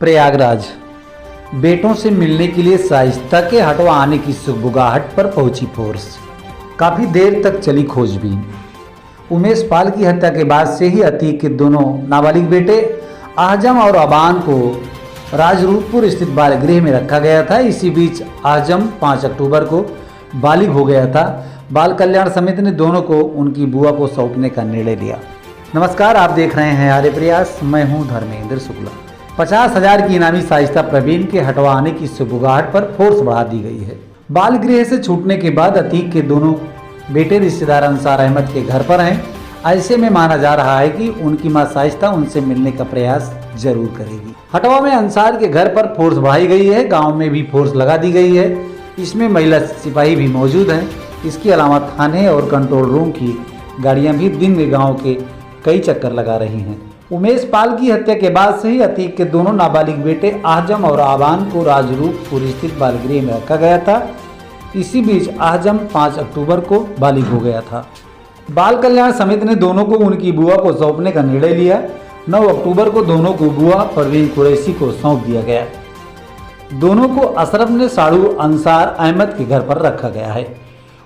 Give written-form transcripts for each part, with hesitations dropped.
प्रयागराज बेटों से मिलने के लिए शाइस्ता के हटवा आने की सुगबुगाहट पर पहुंची फोर्स। काफी देर तक चली खोजबीन। उमेश पाल की हत्या के बाद से ही अतीक के दोनों नाबालिग बेटे आजम और अबान को राजरूपपुर स्थित बाल गृह में रखा गया था। इसी बीच आजम 5 अक्टूबर को बालिग हो गया था। बाल कल्याण समिति ने दोनों को उनकी बुआ को सौंपने का निर्णय लिया। नमस्कार, आप देख रहे हैं आर्य प्रयास। मैं हूं धर्मेंद्र शुक्ला। 50,000 की इनामी शाइस्ता प्रवीण के हटवा आने की सुगबुगाहट पर फोर्स बढ़ा दी गई है। बाल गृह से छूटने के बाद अतीक के दोनों बेटे रिश्तेदार अंसार अहमद के घर पर हैं। ऐसे में माना जा रहा है कि उनकी मां शाइस्ता उनसे मिलने का प्रयास जरूर करेगी। हटवा में अंसार के घर पर फोर्स बढ़ाई गई है। गांव में भी फोर्स लगा दी गई है। इसमें महिला सिपाही भी मौजूद हैं। इसके अलावा थाने और कंट्रोल रूम की गाड़ियां भी दिन में गाँव के कई चक्कर लगा रही हैं। उमेश पाल की हत्या के बाद से ही अतीक के दोनों नाबालिग बेटे आजम और आबान को राजरूपपुर स्थित बाल गृह में रखा गया था। इसी बीच आजम 5 अक्टूबर को बालिग हो गया था। बाल कल्याण समिति ने दोनों को उनकी बुआ को सौंपने का निर्णय लिया। 9 अक्टूबर को दोनों को बुआ परवीन कुरैशी को सौंप दिया गया। दोनों को अशरफ ने साड़ू अंसार अहमद के घर पर रखा गया है।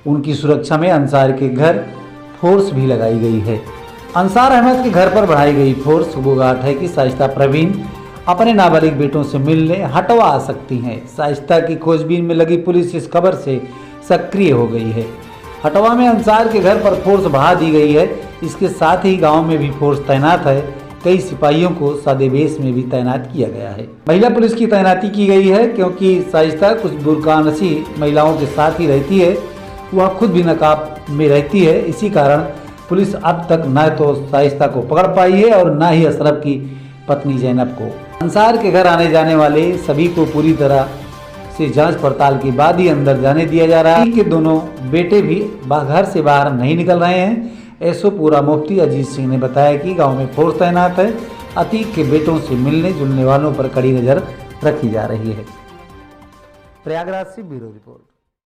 उनकी सुरक्षा में अंसार के घर फोर्स भी लगाई गई है। अंसार अहमद के घर पर बढ़ाई गई फोर्स सुगबुगाहट है कि शाइस्ता प्रवीण अपने नाबालिग बेटों से मिलने हटवा आ सकती हैं। शाइस्ता की खोजबीन में लगी पुलिस इस खबर से सक्रिय हो गई है। हटवा में अंसार के घर पर फोर्स बढ़ा दी गई है। इसके साथ ही गांव में भी फोर्स तैनात है। कई सिपाहियों को सादे वेश में भी तैनात किया गया है। महिला पुलिस की तैनाती की गई है क्योंकि शाइस्ता कुछ बुरकानसी महिलाओं के साथ ही रहती है। वह खुद भी नकाब में रहती है। इसी कारण पुलिस अब तक न तो शाइस्ता को पकड़ पाई है और न ही अशरफ की पत्नी जैनब को। अंसार के घर आने जाने वाले सभी को पूरी तरह से जांच पड़ताल के बाद ही अंदर जाने दिया जा रहा है। कि दोनों बेटे भी घर से बाहर नहीं निकल रहे हैं। एसओ पूरा मुफ्ती अजीत सिंह ने बताया कि गांव में फोर्स तैनात है। अतीक के बेटों से मिलने जुलने वालों पर कड़ी नजर रखी जा रही है। प्रयागराज से ब्यूरो रिपोर्ट।